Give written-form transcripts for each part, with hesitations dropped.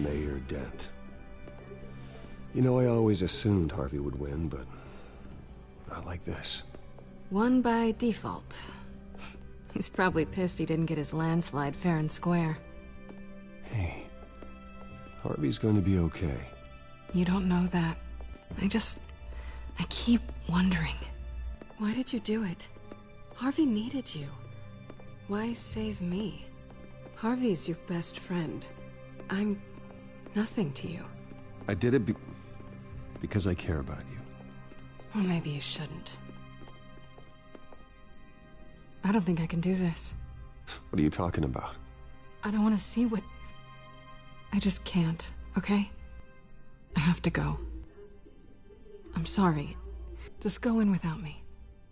Mayor Dent. You know, I always assumed Harvey would win, but not like this. Won by default. He's probably pissed he didn't get his landslide fair and square. Hey, Harvey's going to be okay. You don't know that. I keep wondering. Why did you do it? Harvey needed you. Why save me? Harvey's your best friend. I'm nothing to you. I did it because I care about you. Well, maybe you shouldn't. I don't think I can do this. What are you talking about? I don't want to see what... I just can't, okay? I have to go. I'm sorry. Just go in without me.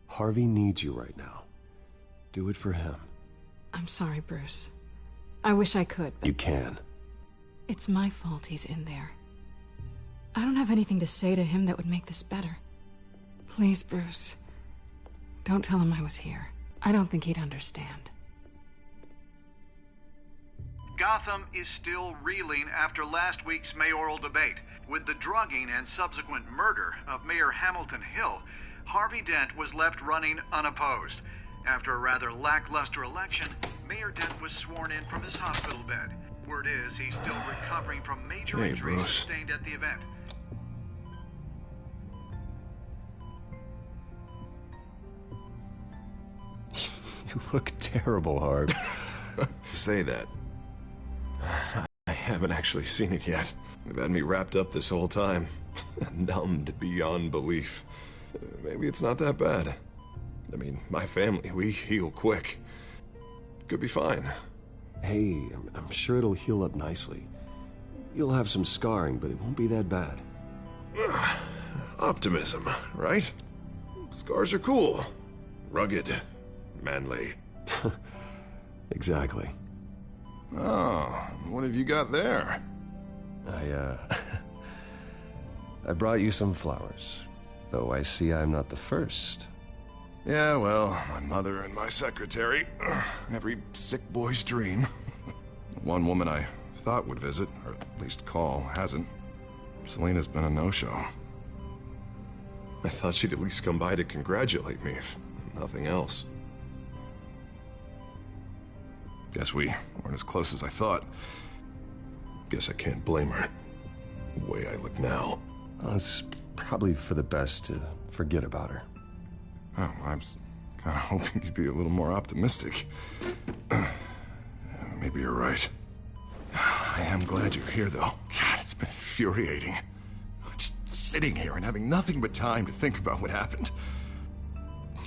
Harvey needs you right now. Do it for him. I'm sorry, Bruce. I wish I could, but... You can. It's my fault he's in there. I don't have anything to say to him that would make this better. Please, Bruce. Don't tell him I was here. I don't think he'd understand. Gotham is still reeling after last week's mayoral debate. With the drugging and subsequent murder of Mayor Hamilton Hill, Harvey Dent was left running unopposed. After a rather lackluster election, Mayor Dent was sworn in from his hospital bed. Word is he's still recovering from major injuries sustained at the event. You look terrible, Harv. Say that. I haven't actually seen it yet. They've had me wrapped up this whole time. Numbed beyond belief. Maybe it's not that bad. I mean, my family, we heal quick. Could be fine. Hey, I'm sure it'll heal up nicely. You'll have some scarring, but it won't be that bad. Optimism, right? Scars are cool. Rugged. Manly. Exactly. Oh, what have you got there? I brought you some flowers. Though I see I'm not the first. Yeah, well, my mother and my secretary. Every sick boy's dream. One woman I thought would visit, or at least call, hasn't. Selena's been a no-show. I thought she'd at least come by to congratulate me, if nothing else. Guess we weren't as close as I thought. Guess I can't blame her. The way I look now. Well, it's probably for the best to forget about her. Oh, I was kind of hoping you'd be a little more optimistic. Maybe you're right. I am glad you're here, though. God, it's been infuriating. Just sitting here and having nothing but time to think about what happened.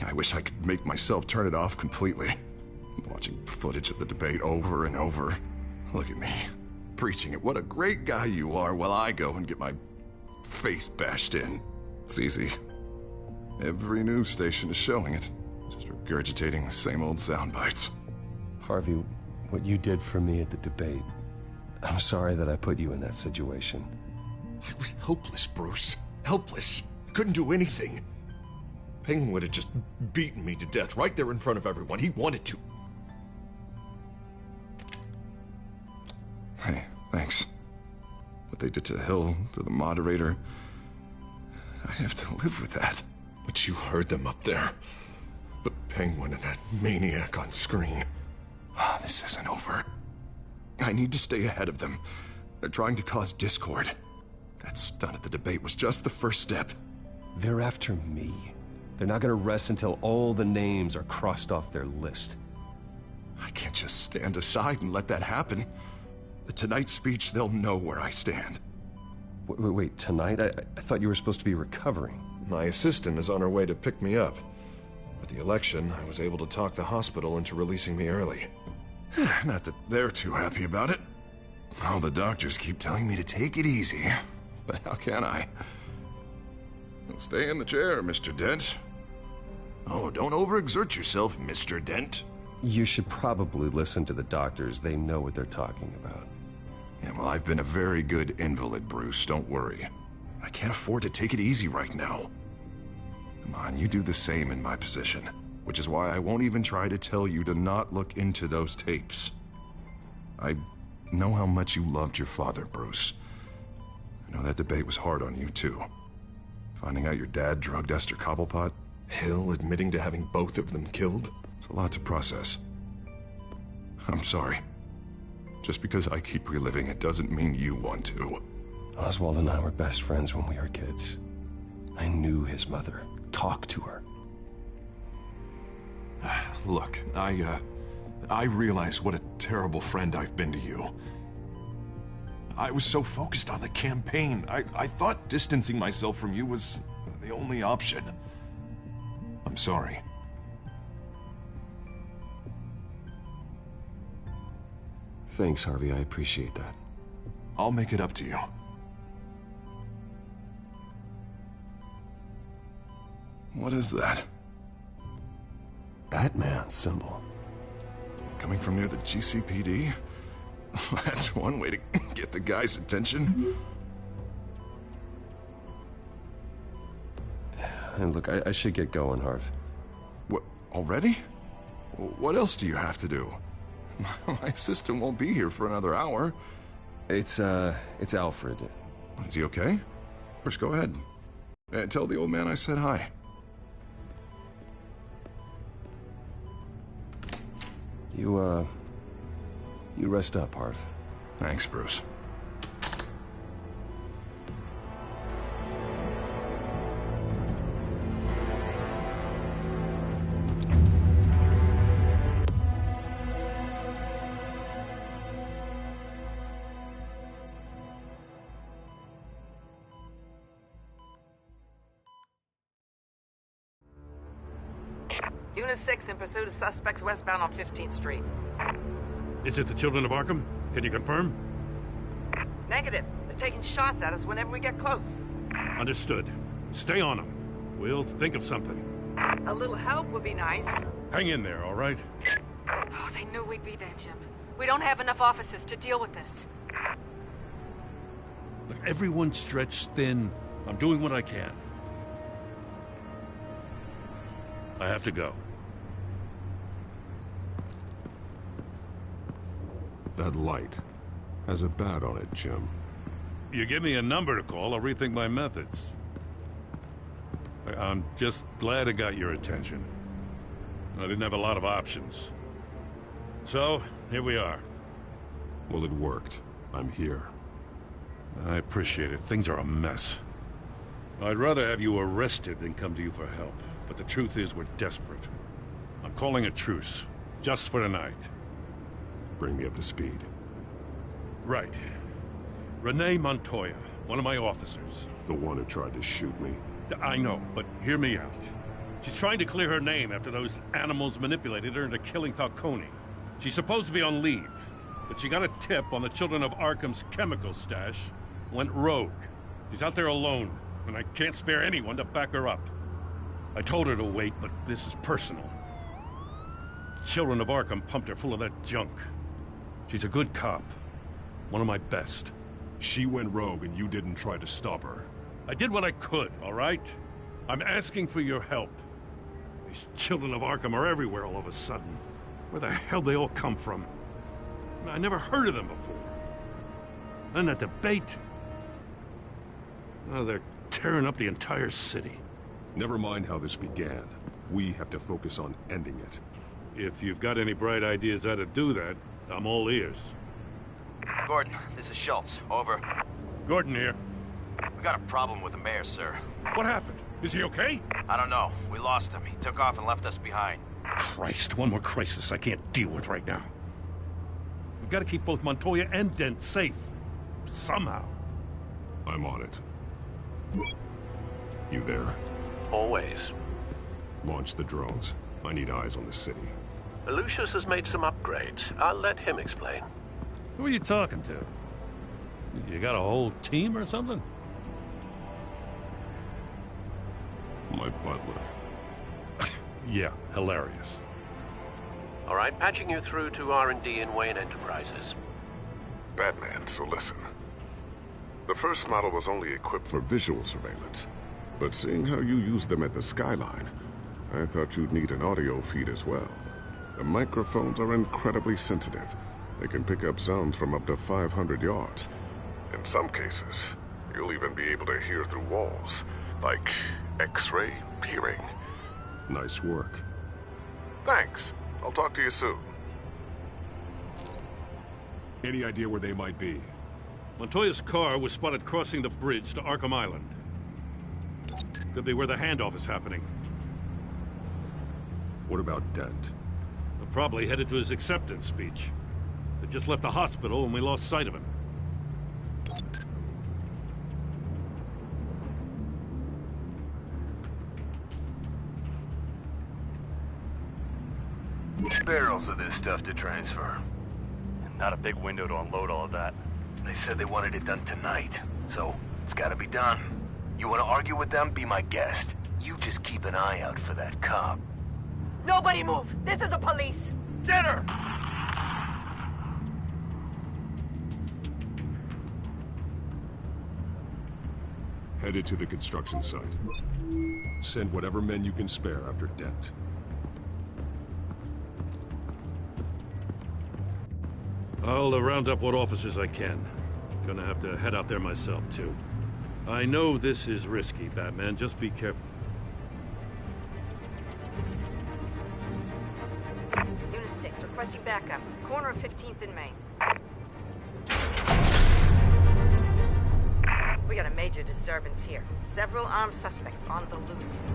I wish I could make myself turn it off completely. Watching footage of the debate over and over. Look at me, preaching at what a great guy you are while I go and get my face bashed in. It's easy. Every news station is showing it. Just regurgitating the same old sound bites. Harvey, what you did for me at the debate, I'm sorry that I put you in that situation. I was helpless, Bruce. Helpless. Couldn't do anything. Penguin would have just beaten me to death right there in front of everyone. He wanted to. Hey, thanks. What they did to Hill, to the moderator, I have to live with that. But you heard them up there. The Penguin and that maniac on screen. This isn't over. I need to stay ahead of them. They're trying to cause discord. That stunt at the debate was just the first step. They're after me. They're not gonna rest until all the names are crossed off their list. I can't just stand aside and let that happen. The Tonight speech, they'll know where I stand. Wait, tonight? I thought you were supposed to be recovering. My assistant is on her way to pick me up. With the election, I was able to talk the hospital into releasing me early. Not that they're too happy about it. All the doctors keep telling me to take it easy. But how can I? Well, stay in the chair, Mr. Dent. Oh, don't overexert yourself, Mr. Dent. You should probably listen to the doctors. They know what they're talking about. Yeah, well, I've been a very good invalid, Bruce. Don't worry. I can't afford to take it easy right now. Come on, you do the same in my position. Which is why I won't even try to tell you to not look into those tapes. I know how much you loved your father, Bruce. I know that debate was hard on you, too. Finding out your dad drugged Esther Cobblepot, Hill admitting to having both of them killed, it's a lot to process. I'm sorry. Just because I keep reliving it doesn't mean you want to. Oswald and I were best friends when we were kids. I knew his mother. Talked to her. Look, I realize what a terrible friend I've been to you. I was so focused on the campaign. I thought distancing myself from you was the only option. I'm sorry. Thanks, Harvey. I appreciate that. I'll make it up to you. What is that? Batman symbol. Coming from near the GCPD? That's one way to get the guy's attention. And look, I should get going, Harv. What, already? What else do you have to do? My assistant won't be here for another hour. It's Alfred. Is he okay? First, go ahead. Tell the old man I said hi. You rest up, Harv. Thanks, Bruce. Unit 6 in pursuit of suspects westbound on 15th Street. Is it the Children of Arkham? Can you confirm? Negative. They're taking shots at us whenever we get close. Understood. Stay on them. We'll think of something. A little help would be nice. Hang in there, all right? Oh, they knew we'd be there, Jim. We don't have enough officers to deal with this. Look, everyone's stretched thin. I'm doing what I can. I have to go. That light has a bat on it, Jim. You give me a number to call, I'll rethink my methods. I'm just glad I got your attention. I didn't have a lot of options. So, here we are. Well, it worked. I'm here. I appreciate it. Things are a mess. I'd rather have you arrested than come to you for help. But the truth is, we're desperate. I'm calling a truce. Just for tonight. Bring me up to speed. Right. Renee Montoya, one of my officers. The one who tried to shoot me. I know, but hear me out. She's trying to clear her name after those animals manipulated her into killing Falcone. She's supposed to be on leave, but she got a tip on the Children of Arkham's chemical stash, went rogue. She's out there alone, and I can't spare anyone to back her up. I told her to wait, but this is personal. Children of Arkham pumped her full of that junk. She's a good cop. One of my best. She went rogue and you didn't try to stop her. I did what I could, all right? I'm asking for your help. These Children of Arkham are everywhere all of a sudden. Where the hell they all come from? I never heard of them before. And that debate. Oh, they're tearing up the entire city. Never mind how this began. We have to focus on ending it. If you've got any bright ideas how to do that, I'm all ears. Gordon, this is Schultz. Over. Gordon here. We got a problem with the mayor, sir. What happened? Is he okay? I don't know. We lost him. He took off and left us behind. Christ, one more crisis I can't deal with right now. We've got to keep both Montoya and Dent safe. Somehow. I'm on it. You there? Always. Launch the drones. I need eyes on the city. Lucius has made some upgrades. I'll let him explain. Who are you talking to? You got a whole team or something? My butler. Yeah, hilarious. All right, patching you through to R&D in Wayne Enterprises. Batman, so listen. The first model was only equipped for visual surveillance, but seeing how you use them at the Skyline, I thought you'd need an audio feed as well. The microphones are incredibly sensitive, They can pick up sounds from up to 500 yards. In some cases, you'll even be able to hear through walls, like X-ray hearing. Nice work. Thanks. I'll talk to you soon. Any idea where they might be? Montoya's car was spotted crossing the bridge to Arkham Island. Could be where the handoff is happening. What about Dent? They're probably headed to his acceptance speech. They just left the hospital and we lost sight of him. Barrels of this stuff to transfer. And not a big window to unload all of that. They said they wanted it done tonight, so it's gotta be done. You wanna argue with them? Be my guest. You just keep an eye out for that cop. Nobody move! This is the police! Get her! Headed to the construction site. Send whatever men you can spare after Dent. I'll round up what officers I can. Gonna have to head out there myself, too. I know this is risky, Batman. Just be careful. Unit 6, requesting backup. Corner of 15th and Main. We got a major disturbance here. Several armed suspects on the loose.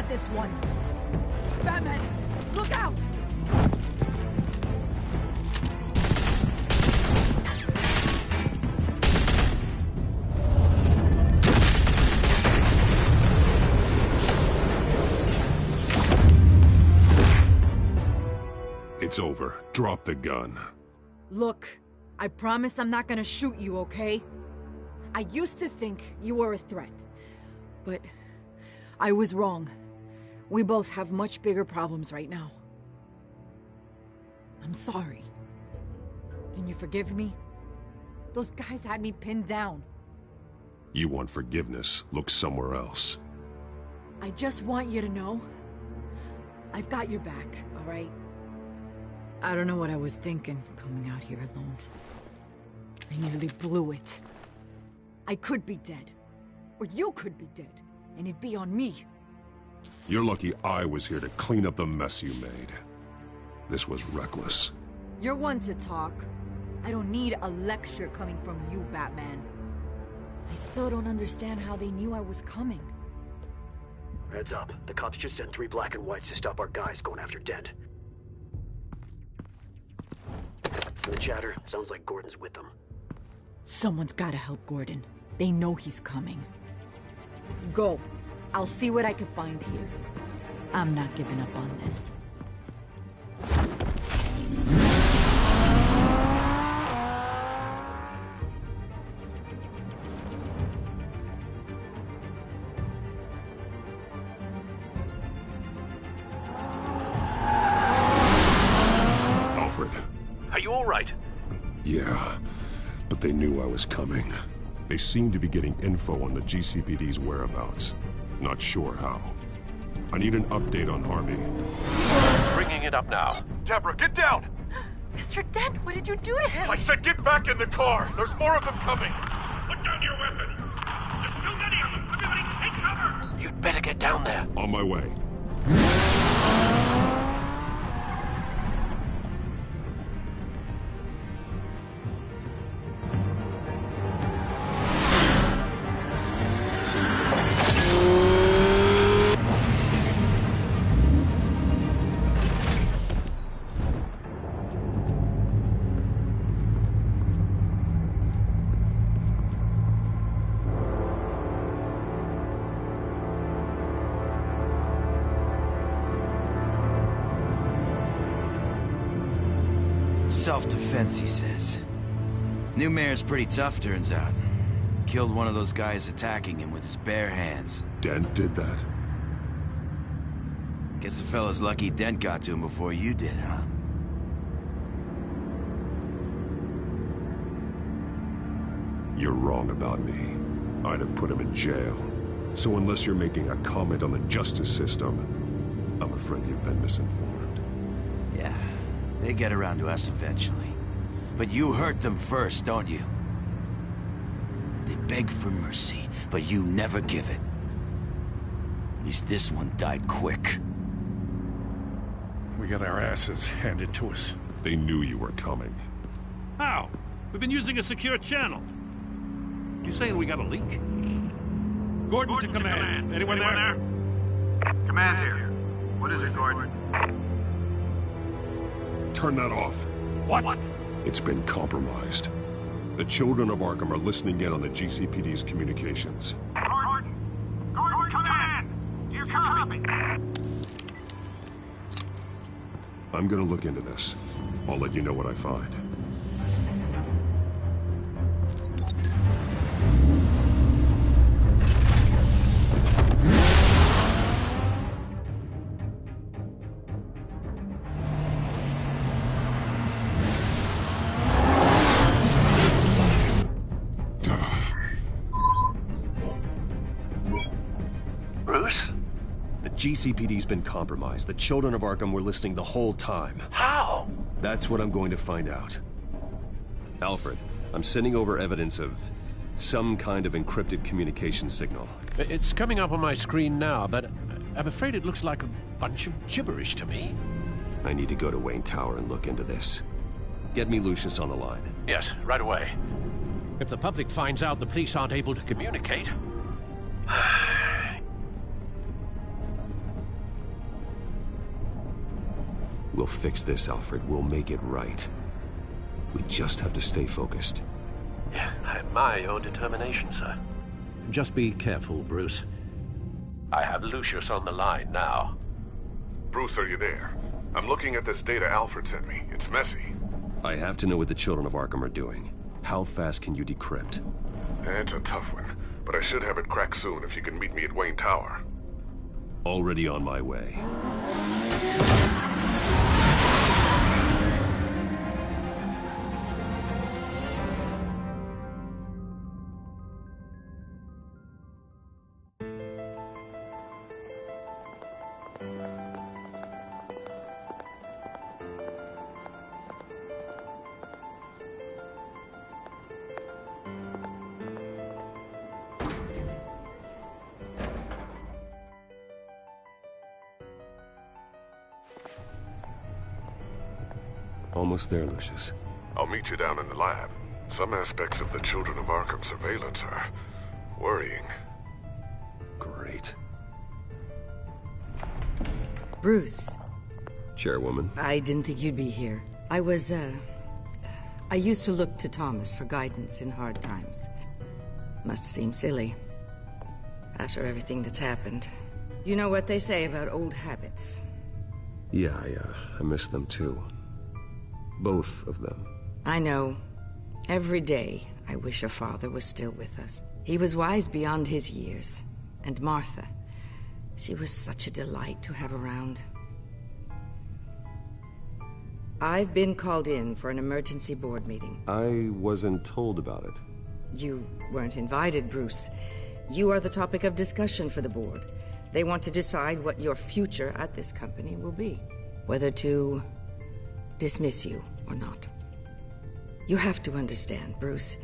This one. Batman, look out! It's over. Drop the gun. Look, I promise I'm not gonna shoot you, okay? I used to think you were a threat, but I was wrong. We both have much bigger problems right now. I'm sorry. Can you forgive me? Those guys had me pinned down. You want forgiveness? Look somewhere else. I just want you to know, I've got your back, all right? I don't know what I was thinking, coming out here alone. I nearly blew it. I could be dead. Or you could be dead. And it'd be on me. You're lucky I was here to clean up the mess you made. This was reckless. You're one to talk. I don't need a lecture coming from you, Batman. I still don't understand how they knew I was coming. Heads up. The cops just sent 3 black and whites to stop our guys going after Dent. The chatter sounds like Gordon's with them. Someone's gotta help Gordon. They know he's coming. Go. I'll see what I can find here. I'm not giving up on this. Alfred. Are you all right? Yeah, but they knew I was coming. They seem to be getting info on the GCPD's whereabouts. Not sure how. I need an update on Harvey. Bringing it up now. Deborah, get down! Mr. Dent, what did you do to him? I said get back in the car! There's more of them coming! Put down your weapon! There's too many of them! Everybody take cover! You'd better get down there. On my way. Self-defense, he says. New mayor's pretty tough, turns out. Killed one of those guys attacking him with his bare hands. Dent did that? Guess the fella's lucky Dent got to him before you did, huh? You're wrong about me. I'd have put him in jail. So unless you're making a comment on the justice system, I'm afraid you've been misinformed. Yeah, they get around to us eventually. But you hurt them first, don't you? They beg for mercy, but you never give it. At least this one died quick. We got our asses handed to us. They knew you were coming. How? We've been using a secure channel. You saying we got a leak? Gordon to command. Anyone there? Command here. What is it, Gordon? Turn that off. What? It's been compromised. The children of Arkham are listening in on the GCPD's communications. Gordon! Gordon, command! Do you copy? I'm gonna look into this. I'll let you know what I find. Bruce? The GCPD's been compromised. The children of Arkham were listening the whole time. How? That's what I'm going to find out. Alfred, I'm sending over evidence of some kind of encrypted communication signal. It's coming up on my screen now, but I'm afraid it looks like a bunch of gibberish to me. I need to go to Wayne Tower and look into this. Get me Lucius on the line. Yes, right away. If the public finds out the police aren't able to communicate... We'll fix this, Alfred. We'll make it right. We just have to stay focused. Yeah, I admire your determination, sir. Just be careful, Bruce. I have Lucius on the line now. Bruce, are you there? I'm looking at this data Alfred sent me. It's messy. I have to know what the children of Arkham are doing. How fast can you decrypt? It's a tough one, but I should have it cracked soon if you can meet me at Wayne Tower. Already on my way. Almost there, Lucius. I'll meet you down in the lab. Some aspects of the Children of Arkham surveillance are worrying. Great. Bruce. Chairwoman. I didn't think you'd be here. I used to look to Thomas for guidance in hard times. Must seem silly. After everything that's happened. You know what they say about old habits. Yeah, I miss them too. Both of them. I know. Every day, I wish your father was still with us. He was wise beyond his years. And Martha, she was such a delight to have around. I've been called in for an emergency board meeting. I wasn't told about it. You weren't invited, Bruce. You are the topic of discussion for the board. They want to decide what your future at this company will be. Whether to dismiss you or not. You have to understand, Bruce.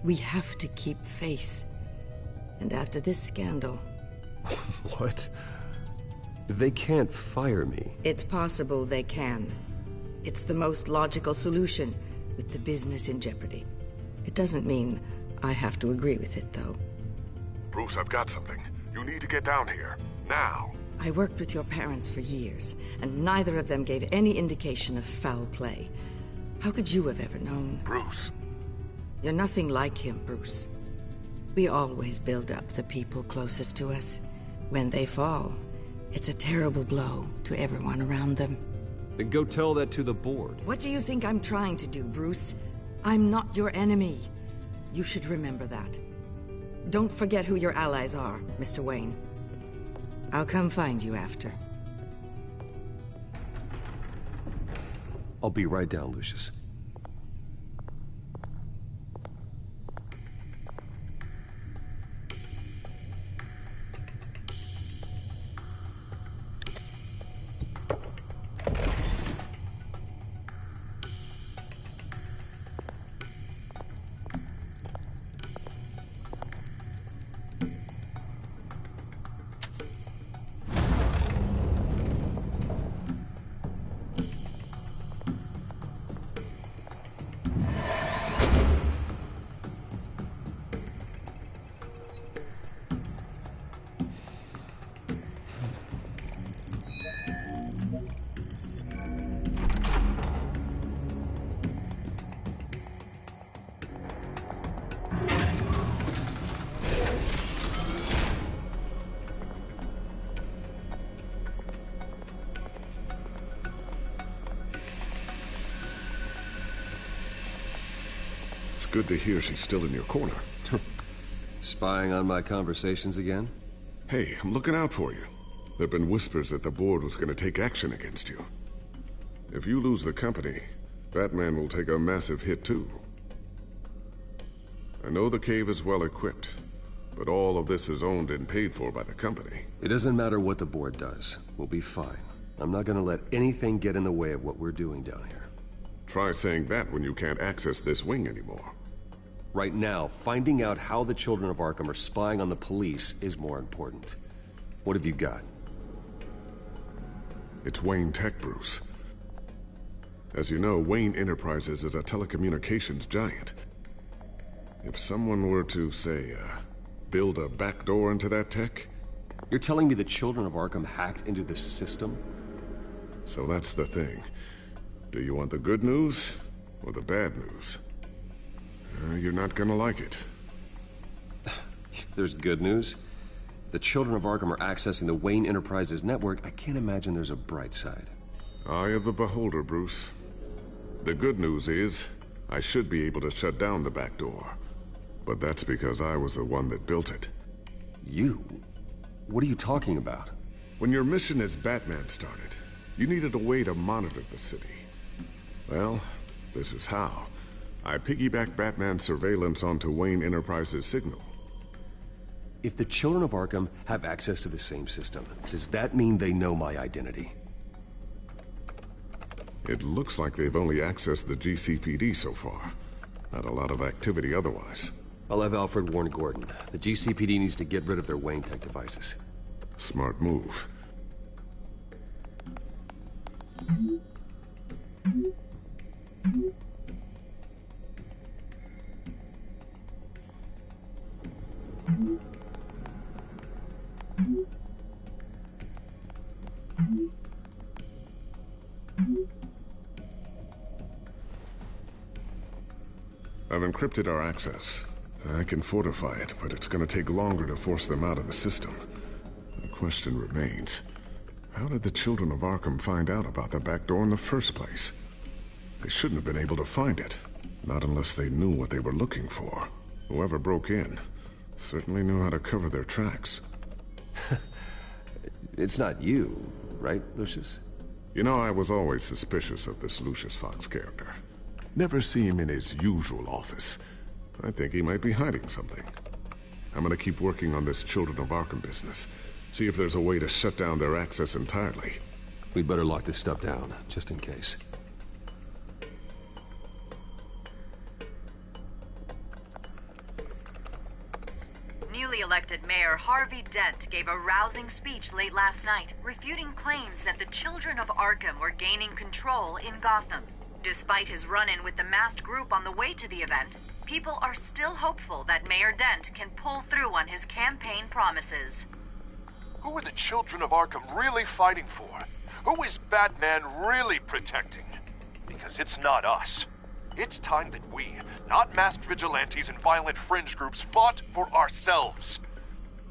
We have to keep face. And after this scandal... What? They can't fire me. It's possible they can. It's the most logical solution, with the business in jeopardy. It doesn't mean I have to agree with it, though. Bruce, I've got something. You need to get down here. Now. I worked with your parents for years, and neither of them gave any indication of foul play. How could you have ever known? Bruce. You're nothing like him, Bruce. We always build up the people closest to us. When they fall, it's a terrible blow to everyone around them. Then go tell that to the board. What do you think I'm trying to do, Bruce? I'm not your enemy. You should remember that. Don't forget who your allies are, Mr. Wayne. I'll come find you after. I'll be right down, Lucius. Good to hear she's still in your corner. Spying on my conversations again? Hey, I'm looking out for you. There've been whispers that the board was going to take action against you. If you lose the company, Batman will take a massive hit too. I know the cave is well equipped, but all of this is owned and paid for by the company. It doesn't matter what the board does. We'll be fine. I'm not going to let anything get in the way of what we're doing down here. Try saying that when you can't access this wing anymore. Right now, finding out how the Children of Arkham are spying on the police is more important. What have you got? It's Wayne Tech, Bruce. As you know, Wayne Enterprises is a telecommunications giant. If someone were to, say, build a backdoor into that tech... You're telling me the Children of Arkham hacked into this system? So that's the thing. Do you want the good news or the bad news? You're not gonna like it. There's good news. If the Children of Arkham are accessing the Wayne Enterprises network, I can't imagine there's a bright side. Eye of the beholder, Bruce. The good news is, I should be able to shut down the back door. But that's because I was the one that built it. You? What are you talking about? When your mission as Batman started, you needed a way to monitor the city. Well, this is how. I piggybacked Batman's surveillance onto Wayne Enterprises' signal. If the Children of Arkham have access to the same system, does that mean they know my identity? It looks like they've only accessed the GCPD so far. Not a lot of activity otherwise. I'll have Alfred warn Gordon. The GCPD needs to get rid of their Wayne Tech devices. Smart move. I've encrypted our access. I can fortify it, but it's gonna take longer to force them out of the system. The question remains, how did the Children of Arkham find out about the back door in the first place? They shouldn't have been able to find it. Not unless they knew what they were looking for. Whoever broke in certainly knew how to cover their tracks. It's not you, right, Lucius? You know, I was always suspicious of this Lucius Fox character. Never see him in his usual office. I think he might be hiding something. I'm gonna keep working on this Children of Arkham business. See if there's a way to shut down their access entirely. We'd better lock this stuff down, just in case. Newly elected Mayor Harvey Dent gave a rousing speech late last night, refuting claims that the Children of Arkham were gaining control in Gotham. Despite his run-in with the masked group on the way to the event, people are still hopeful that Mayor Dent can pull through on his campaign promises. Who are the Children of Arkham really fighting for? Who is Batman really protecting? Because it's not us. It's time that we, not masked vigilantes and violent fringe groups, fought for ourselves.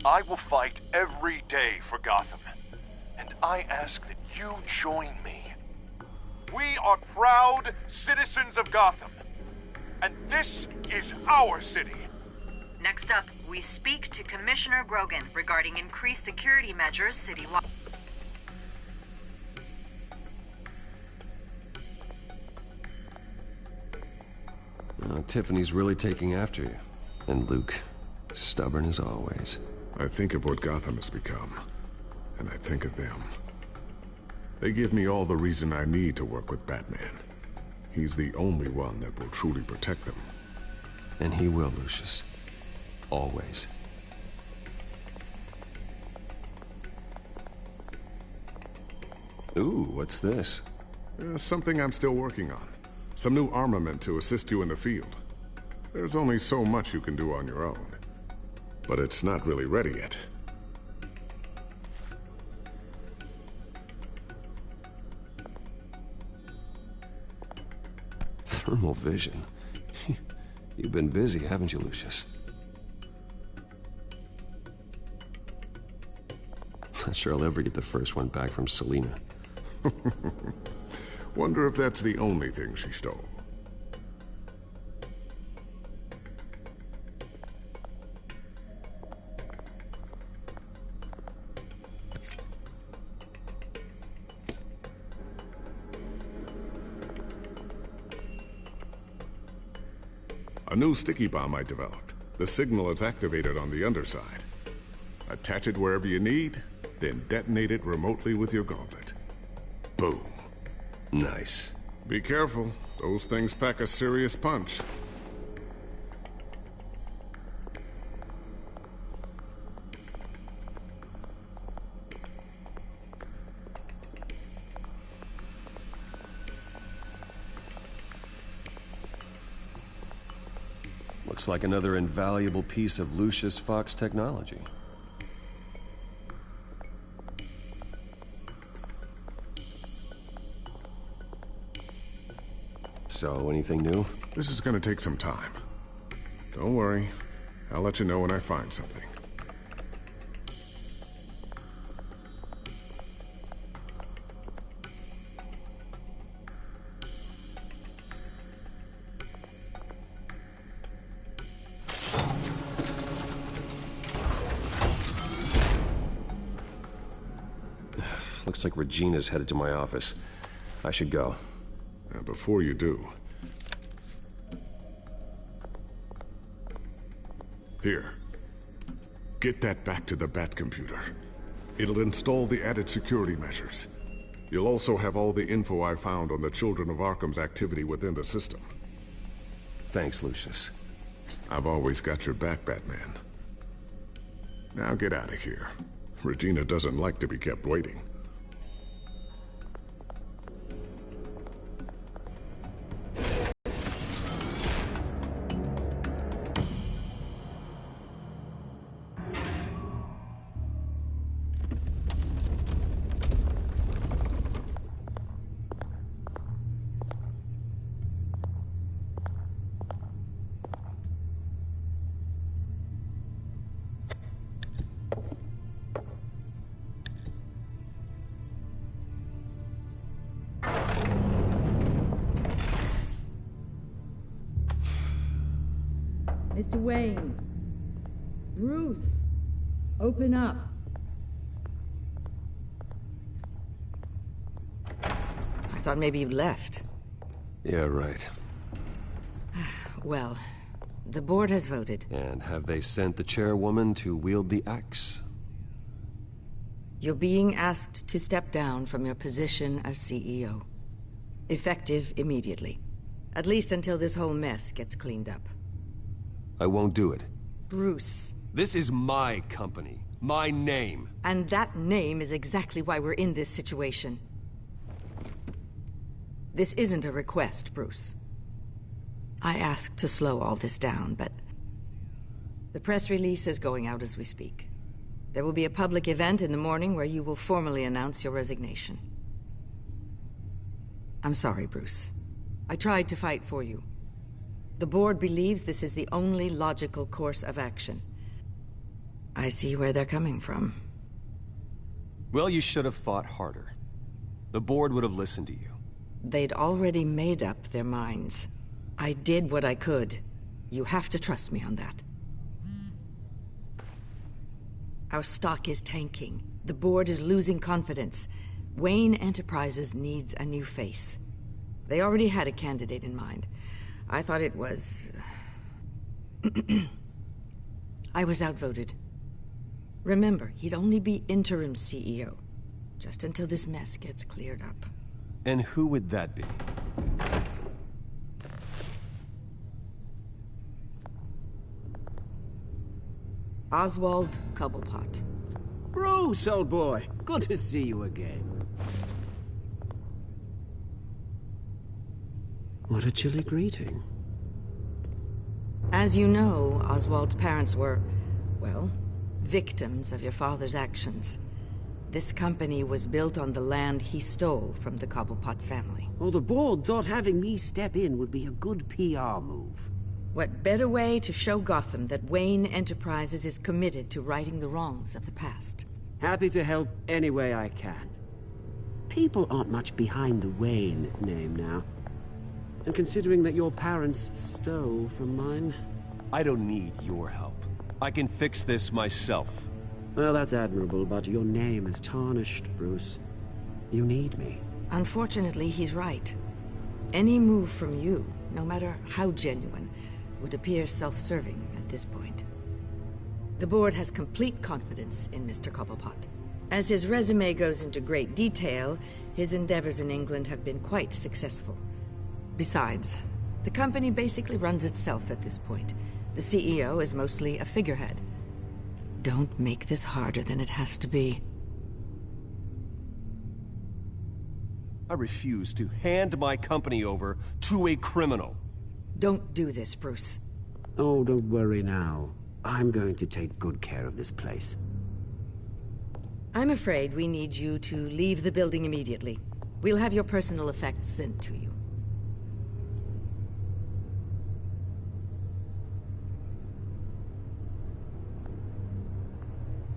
I will fight every day for Gotham. And I ask that you join me. We are proud citizens of Gotham. And this is our city. Next up, we speak to Commissioner Grogan regarding increased security measures citywide. Tiffany's really taking after you. And Luke, stubborn as always. I think of what Gotham has become, and I think of them. They give me all the reason I need to work with Batman. He's the only one that will truly protect them. And he will, Lucius. Always. Ooh, what's this? Something I'm still working on. Some new armament to assist you in the field. There's only so much you can do on your own. But it's not really ready yet. Thermal vision. You've been busy, haven't you, Lucius? Not sure I'll ever get the first one back from Selina. Wonder if that's the only thing she stole. A new sticky bomb I developed. The signal is activated on the underside. Attach it wherever you need, then detonate it remotely with your gauntlet. Boom. Nice. Be careful. Those things pack a serious punch. Looks like another invaluable piece of Lucius Fox technology. So, anything new? This is gonna take some time. Don't worry. I'll let you know when I find something. Looks like Regina's headed to my office. I should go. Before you do... Here. Get that back to the Bat computer. It'll install the added security measures. You'll also have all the info I found on the Children of Arkham's activity within the system. Thanks, Lucius. I've always got your back, Batman. Now get out of here. Regina doesn't like to be kept waiting. Mr. Wayne. Bruce. Open up. I thought maybe you'd left. Yeah, right. Well, the board has voted. And have they sent the chairwoman to wield the axe? You're being asked to step down from your position as CEO. Effective immediately. At least until this whole mess gets cleaned up. I won't do it. Bruce. This is my company. My name. And that name is exactly why we're in this situation. This isn't a request, Bruce. I asked to slow all this down, but... the press release is going out as we speak. There will be a public event in the morning where you will formally announce your resignation. I'm sorry, Bruce. I tried to fight for you. The board believes this is the only logical course of action. I see where they're coming from. Well, you should have fought harder. The board would have listened to you. They'd already made up their minds. I did what I could. You have to trust me on that. Our stock is tanking. The board is losing confidence. Wayne Enterprises needs a new face. They already had a candidate in mind. I thought it was... I was outvoted. Remember, he'd only be interim CEO, just until this mess gets cleared up. And who would that be? Oswald Cobblepot. Bruce, old boy. Good to see you again. What a chilly greeting. As you know, Oswald's parents were, well, victims of your father's actions. This company was built on the land he stole from the Cobblepot family. Oh, the board thought having me step in would be a good PR move. What better way to show Gotham that Wayne Enterprises is committed to righting the wrongs of the past? Happy to help any way I can. People aren't much behind the Wayne name now. And considering that your parents stole from mine... I don't need your help. I can fix this myself. Well, that's admirable, but your name is tarnished, Bruce. You need me. Unfortunately, he's right. Any move from you, no matter how genuine, would appear self-serving at this point. The board has complete confidence in Mr. Cobblepot. As his resume goes into great detail, his endeavors in England have been quite successful. Besides, the company basically runs itself at this point. The CEO is mostly a figurehead. Don't make this harder than it has to be. I refuse to hand my company over to a criminal. Don't do this, Bruce. Oh, don't worry now. I'm going to take good care of this place. I'm afraid we need you to leave the building immediately. We'll have your personal effects sent to you.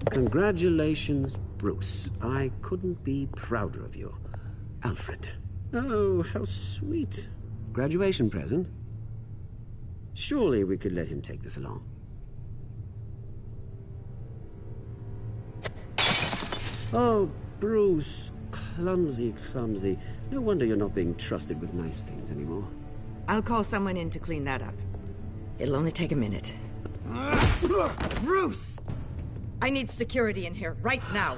Congratulations, Bruce. I couldn't be prouder of you. Alfred. Oh, how sweet. Graduation present? Surely we could let him take this along. Oh, Bruce. Clumsy, clumsy. No wonder you're not being trusted with nice things anymore. I'll call someone in to clean that up. It'll only take a minute. Bruce! I need security in here, right now.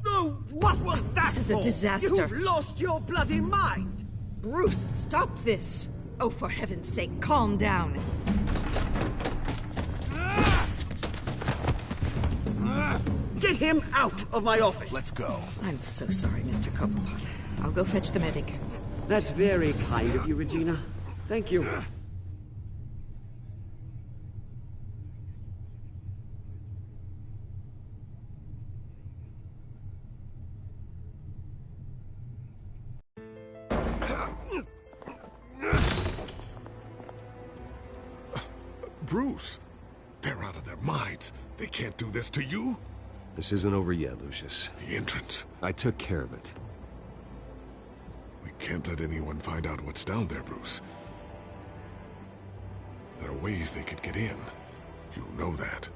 Oh, what was that This is a disaster. You've lost your bloody mind! Bruce, stop this! Oh, for heaven's sake, calm down. Get him out of my office! Let's go. I'm so sorry, Mr. Cobblepot. I'll go fetch the medic. That's very kind of you, Regina. Thank you. Bruce, they're out of their minds. They can't do this to you. This isn't over yet, Lucius. The entrance. I took care of it. We can't let anyone find out what's down there, Bruce. There are ways they could get in. You know that.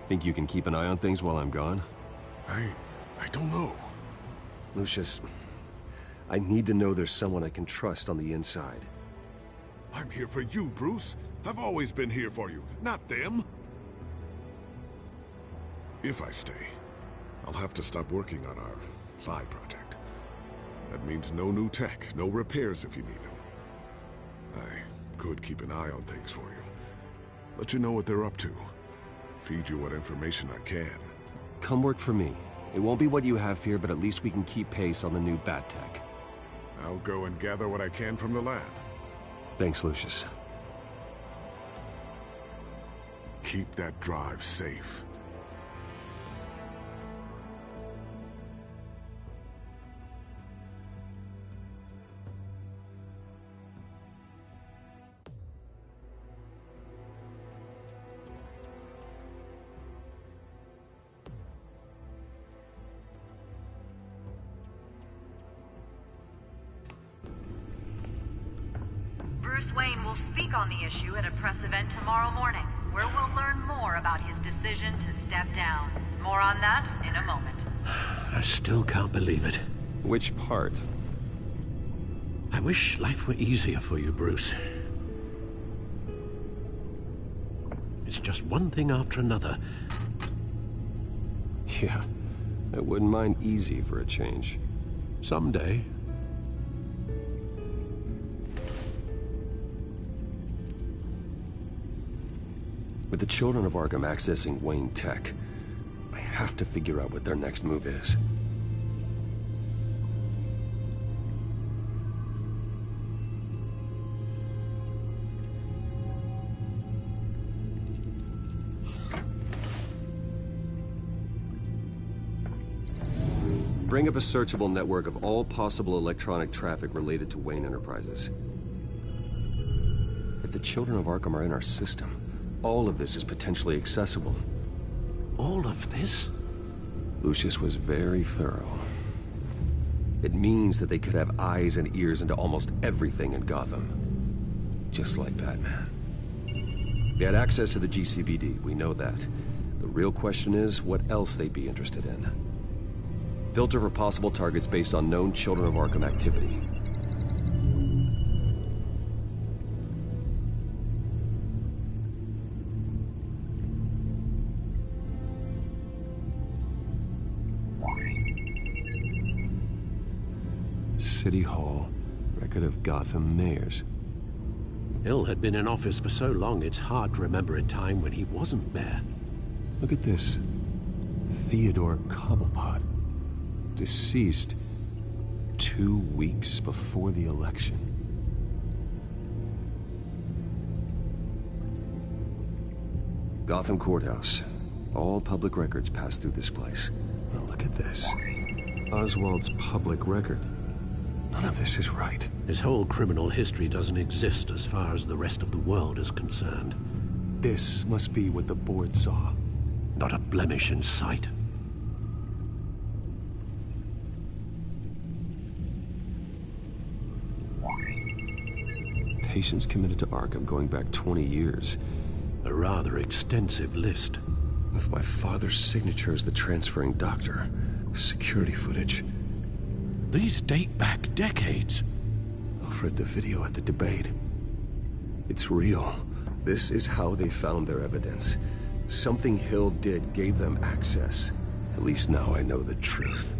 Think you can keep an eye on things while I'm gone? I don't know. Lucius, I need to know there's someone I can trust on the inside. I'm here for you, Bruce. I've always been here for you, not them. If I stay, I'll have to stop working on our side project. That means no new tech, no repairs if you need them. I could keep an eye on things for you. Let you know what they're up to. Feed you what information I can. Come work for me. It won't be what you have here, but at least we can keep pace on the new bat tech. I'll go and gather what I can from the lab. Thanks, Lucius. Keep that drive safe. Bruce Wayne will speak on the issue at a press event tomorrow morning, where we'll learn more about his decision to step down. More on that in a moment. I still can't believe it. Which part? I wish life were easier for you, Bruce. It's just one thing after another. Yeah, I wouldn't mind easy for a change. Someday. With the children of Arkham accessing Wayne Tech, I have to figure out what their next move is. Bring up a searchable network of all possible electronic traffic related to Wayne Enterprises. If the children of Arkham are in our system, all of this is potentially accessible. All of this? Lucius was very thorough. It means that they could have eyes and ears into almost everything in Gotham. Just like Batman. They had access to the GCPD, we know that. The real question is what else they'd be interested in. Filter for possible targets based on known Children of Arkham activity. City Hall, record of Gotham mayors. Hill had been in office for so long, it's hard to remember a time when he wasn't mayor. Look at this. Theodore Cobblepot. Deceased 2 weeks before the election. Gotham Courthouse. All public records pass through this place. Well, look at this. Oswald's public record. None of this is right. His whole criminal history doesn't exist as far as the rest of the world is concerned. This must be what the board saw. Not a blemish in sight. Patients committed to Arkham going back 20 years. A rather extensive list. With my father's signature as the transferring doctor. Security footage. These date back decades. Alfred, the video at the debate. It's real. This is how they found their evidence. Something Hill did gave them access. At least now I know the truth.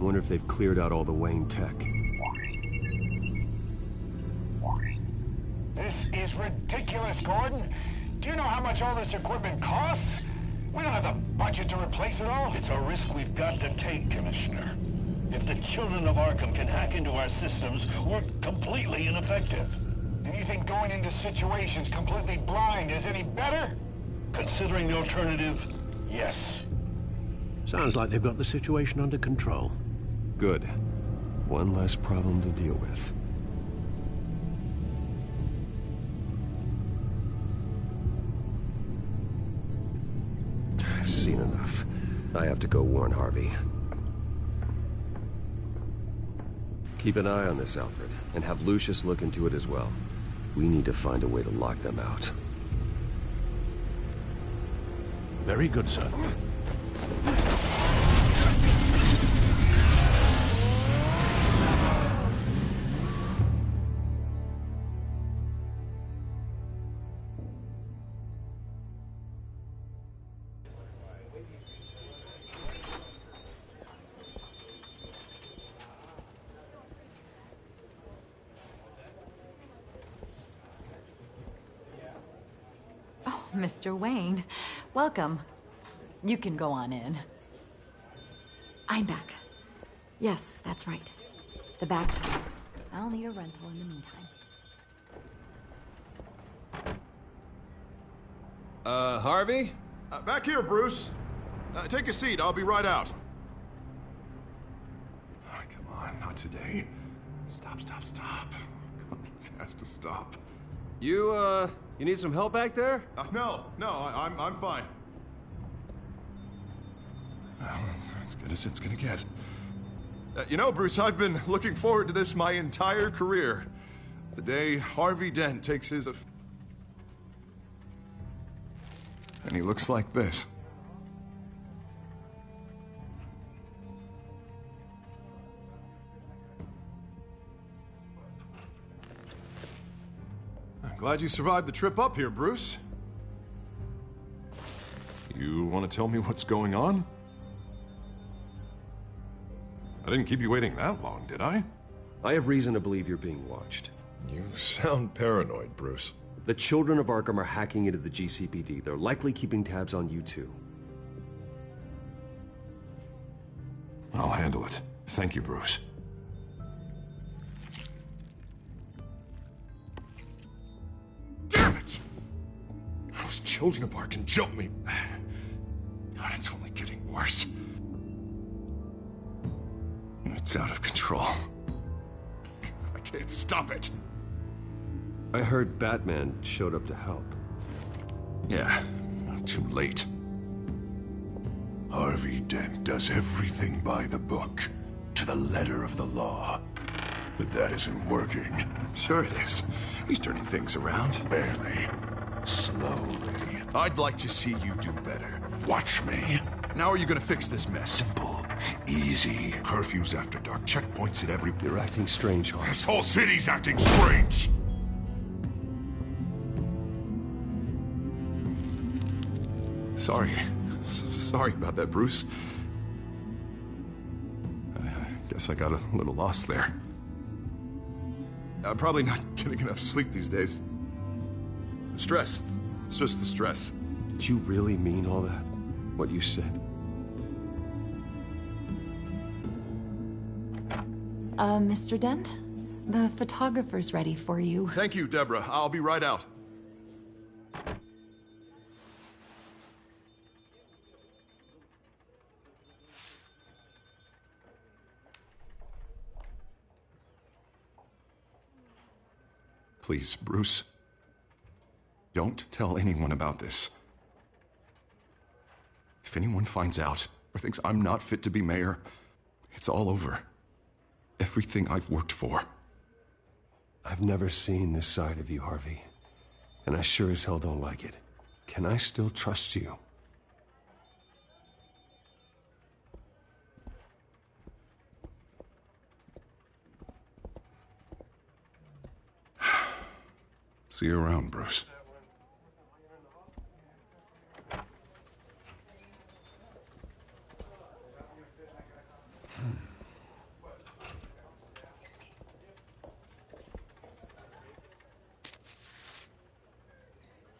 I wonder if they've cleared out all the Wayne tech. This is ridiculous, Gordon. Do you know how much all this equipment costs? We don't have the budget to replace it all. It's a risk we've got to take, Commissioner. If the children of Arkham can hack into our systems, we're completely ineffective. And you think going into situations completely blind is any better? Considering the alternative, yes. Sounds like they've got the situation under control. Good. One less problem to deal with. I've seen enough. I have to go warn Harvey. Keep an eye on this, Alfred, and have Lucius look into it as well. We need to find a way to lock them out. Very good, sir. Mr. Wayne, welcome. You can go on in. I'm back. Yes, that's right. The back door. I'll need a rental in the meantime. Harvey? Back here, Bruce. Take a seat. I'll be right out. Oh, come on, not today. Stop. This has to stop. You need some help back there? No, I'm fine. Well, it's as good as it's gonna get. You know, Bruce, I've been looking forward to this my entire career. The day Harvey Dent takes his... And he looks like this. I'm glad you survived the trip up here, Bruce. You want to tell me what's going on? I didn't keep you waiting that long, did I? I have reason to believe you're being watched. You sound paranoid, Bruce. The children of Arkham are hacking into the GCPD. They're likely keeping tabs on you too. I'll handle it. Thank you, Bruce. Damn it! Those children of Arkham jumped me. God, it's only getting worse. It's out of control. I can't stop it. I heard Batman showed up to help. Yeah, too late. Harvey Dent does everything by the book, to the letter of the law. But that isn't working. Sure it is. He's turning things around. Barely. Slowly. I'd like to see you do better. Watch me. How are you gonna fix this mess? Simple. Easy. Curfews after dark. Checkpoints at every... You're acting strange, Harvey. This whole city's acting strange! Sorry. Sorry about that, Bruce. I guess I got a little lost there. I'm probably not getting enough sleep these days. The stress. It's just the stress. Did you really mean all that? What you said? Mr. Dent? The photographer's ready for you. Thank you, Deborah. I'll be right out. Please, Bruce. Don't tell anyone about this. If anyone finds out or thinks I'm not fit to be mayor, it's all over. Everything I've worked for. I've never seen this side of you, Harvey. And I sure as hell don't like it. Can I still trust you? See you around, Bruce.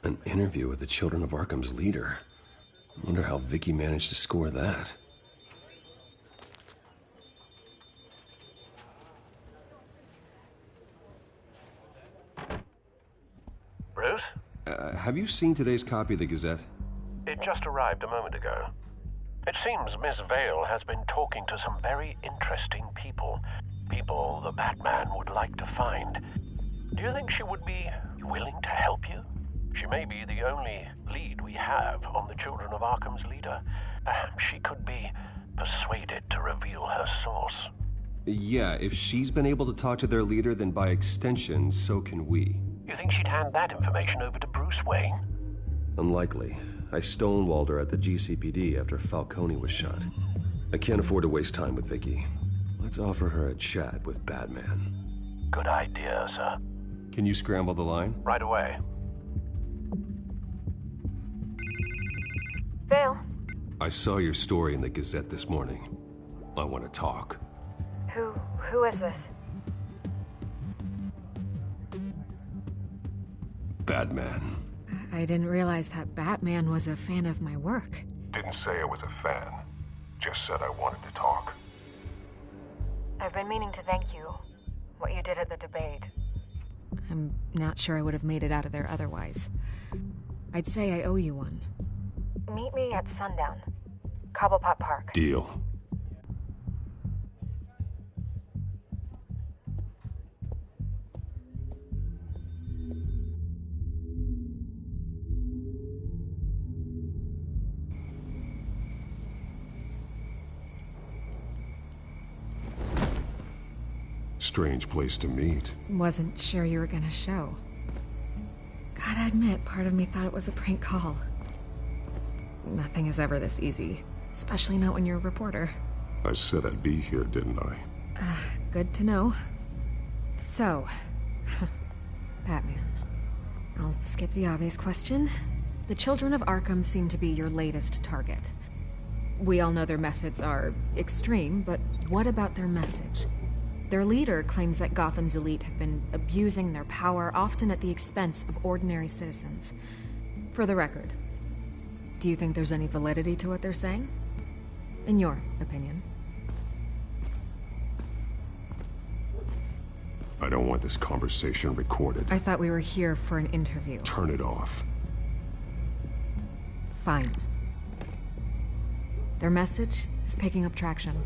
An interview with the Children of Arkham's leader. I wonder how Vicky managed to score that. Bruce? Have you seen today's copy of the Gazette? It just arrived a moment ago. It seems Miss Vale has been talking to some very interesting people. People the Batman would like to find. Do you think she would be willing to help you? She may be the only lead we have on the Children of Arkham's leader. Perhaps she could be persuaded to reveal her source. Yeah, if she's been able to talk to their leader, then by extension, so can we. You think she'd hand that information over to Bruce Wayne? Unlikely. I stonewalled her at the GCPD after Falcone was shot. I can't afford to waste time with Vicky. Let's offer her a chat with Batman. Good idea, sir. Can you scramble the line? Right away. Vale. I saw your story in the Gazette this morning. I want to talk. Who is this? Batman. I didn't realize that Batman was a fan of my work. Didn't say I was a fan. Just said I wanted to talk. I've been meaning to thank you. What you did at the debate. I'm not sure I would have made it out of there otherwise. I'd say I owe you one. Meet me at sundown. Cobblepot Park. Deal. Strange place to meet. Wasn't sure you were gonna show. Gotta admit, part of me thought it was a prank call. Nothing is ever this easy, especially not when you're a reporter. I said I'd be here, didn't I? Good to know. So, Batman. I'll skip the obvious question. The Children of Arkham seem to be your latest target. We all know their methods are extreme, but what about their message? Their leader claims that Gotham's elite have been abusing their power, often at the expense of ordinary citizens. For the record, do you think there's any validity to what they're saying? In your opinion? I don't want this conversation recorded. I thought we were here for an interview. Turn it off. Fine. Their message is picking up traction,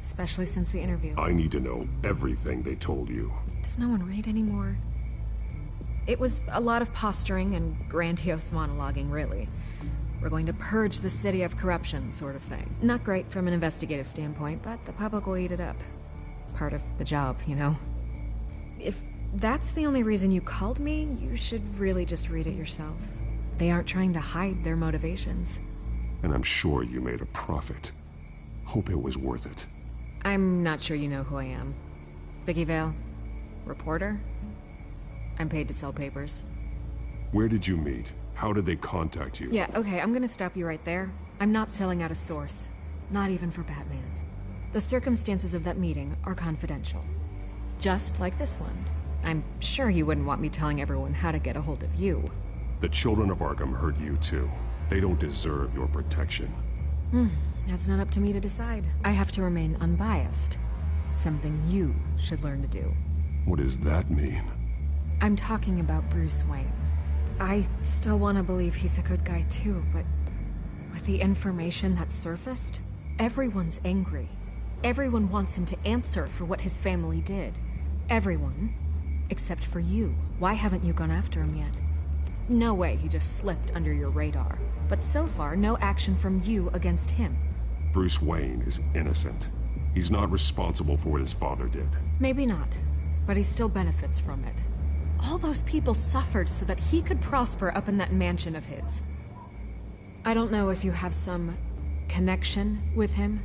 especially since the interview. I need to know everything they told you. Does no one read anymore? It was a lot of posturing and grandiose monologuing, really. We're going to purge the city of corruption, sort of thing. Not great from an investigative standpoint, but the public will eat it up. Part of the job, you know? If that's the only reason you called me, you should really just read it yourself. They aren't trying to hide their motivations. And I'm sure you made a profit. Hope it was worth it. I'm not sure you know who I am. Vicky Vale? Reporter? I'm paid to sell papers. Where did you meet? How did they contact you? Yeah, okay, I'm gonna stop you right there. I'm not selling out a source. Not even for Batman. The circumstances of that meeting are confidential. Just like this one. I'm sure you wouldn't want me telling everyone how to get a hold of you. The Children of Arkham heard you too. They don't deserve your protection. That's not up to me to decide. I have to remain unbiased. Something you should learn to do. What does that mean? I'm talking about Bruce Wayne. I still want to believe he's a good guy too, but with the information that surfaced, everyone's angry. Everyone wants him to answer for what his family did. Everyone, except for you. Why haven't you gone after him yet? No way he just slipped under your radar. But so far, no action from you against him. Bruce Wayne is innocent. He's not responsible for what his father did. Maybe not, but he still benefits from it. All those people suffered so that he could prosper up in that mansion of his. I don't know if you have some connection with him.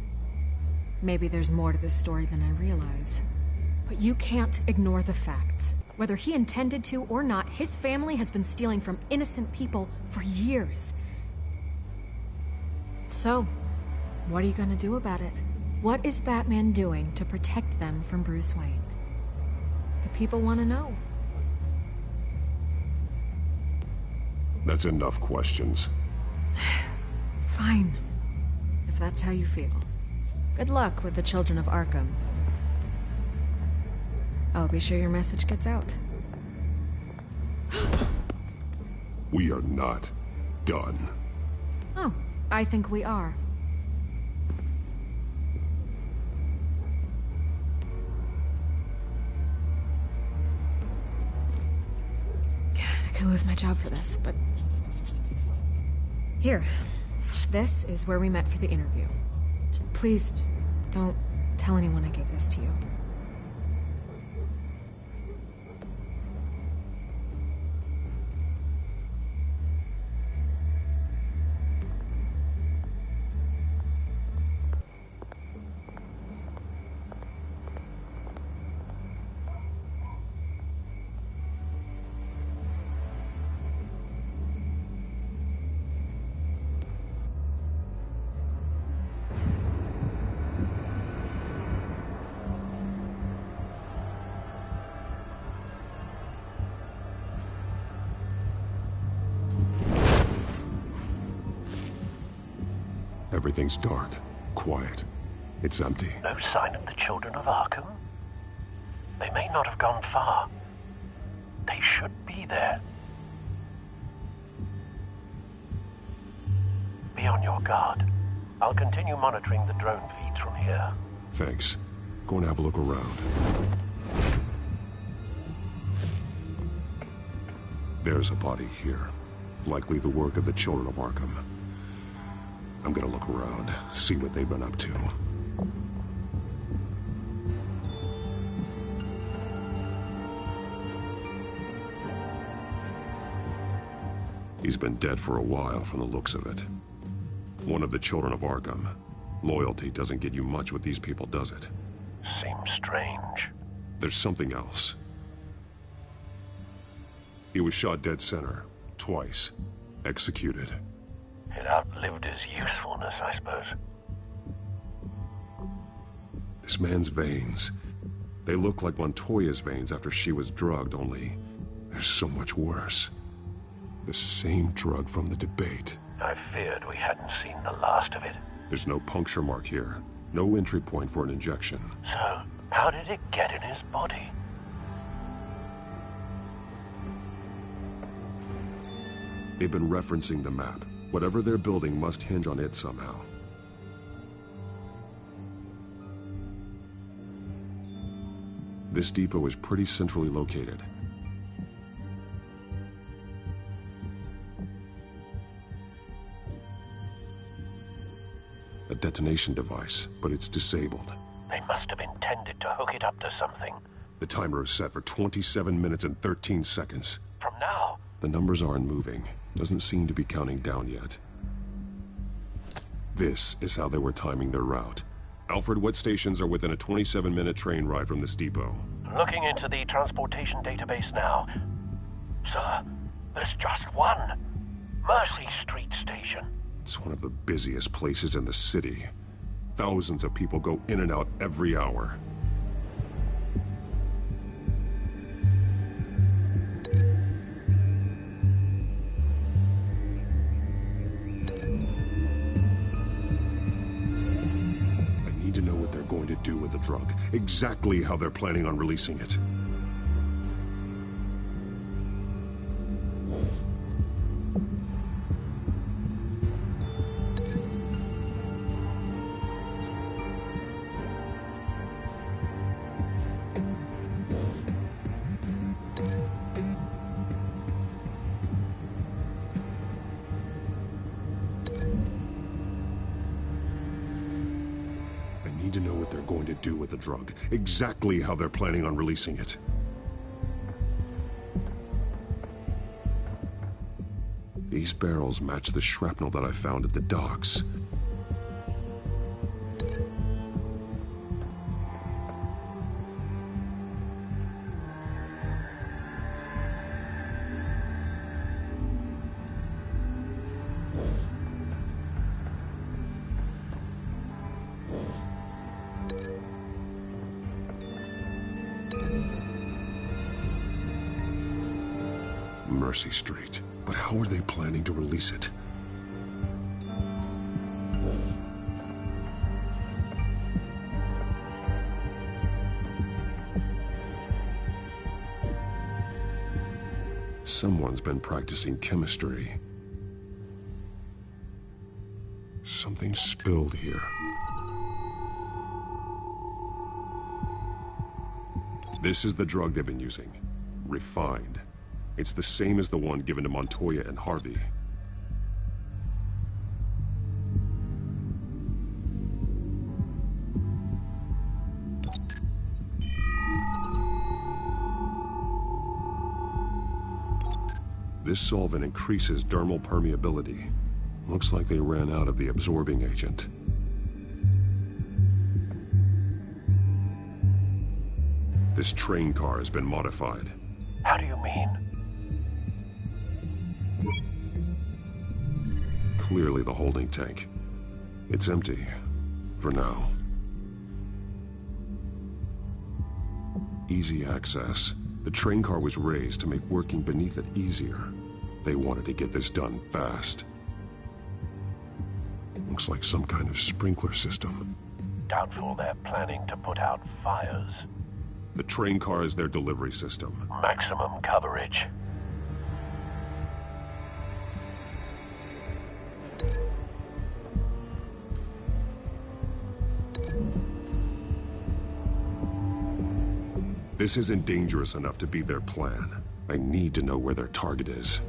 Maybe there's more to this story than I realize. But you can't ignore the facts. Whether he intended to or not, his family has been stealing from innocent people for years. So, what are you gonna do about it? What is Batman doing to protect them from Bruce Wayne? The people want to know. That's enough questions. Fine. If that's how you feel. Good luck with the Children of Arkham. I'll be sure your message gets out. We are not done. Oh, I think we are. I could lose my job for this, but... Here. This is where we met for the interview. Just please, don't tell anyone I gave this to you. Everything's dark, quiet. It's empty. No sign of the Children of Arkham? They may not have gone far. They should be there. Be on your guard. I'll continue monitoring the drone feeds from here. Thanks. Go and have a look around. There's a body here. Likely the work of the Children of Arkham. I'm gonna look around, see what they've been up to. He's been dead for a while from the looks of it. One of the children of Arkham. Loyalty doesn't get you much with these people, does it? Seems strange. There's something else. He was shot dead center, twice. Executed. It outlived his usefulness, I suppose. This man's veins. They look like Montoya's veins after she was drugged, only they're so much worse. The same drug from the debate. I feared we hadn't seen the last of it. There's no puncture mark here. No entry point for an injection. So, how did it get in his body? They've been referencing the map. Whatever they're building must hinge on it somehow. This depot is pretty centrally located. A detonation device, but it's disabled. They must have intended to hook it up to something. The timer is set for 27 minutes and 13 seconds. From now? The numbers aren't moving. Doesn't seem to be counting down yet. This is how they were timing their route. Alfred, what stations are within a 27-minute train ride from this depot? Looking into the transportation database now. Sir, there's just one. Mercy Street Station. It's one of the busiest places in the city. Thousands of people go in and out every hour. I need to know what they're going to do with the drug. Exactly how they're planning on releasing it. The drug. Exactly how they're planning on releasing it. These barrels match the shrapnel that I found at the docks. Mercy Street. But how are they planning to release it? Someone's been practicing chemistry. Something spilled here. This is the drug they've been using. Refined. It's the same as the one given to Montoya and Harvey. This solvent increases dermal permeability. Looks like they ran out of the absorbing agent. This train car has been modified. How do you mean? Clearly the holding tank. It's empty. For now. Easy access. The train car was raised to make working beneath it easier. They wanted to get this done fast. Looks like some kind of sprinkler system. Doubtful they're planning to put out fires. The train car is their delivery system. Maximum coverage. This isn't dangerous enough to be their plan. I need to know where their target is.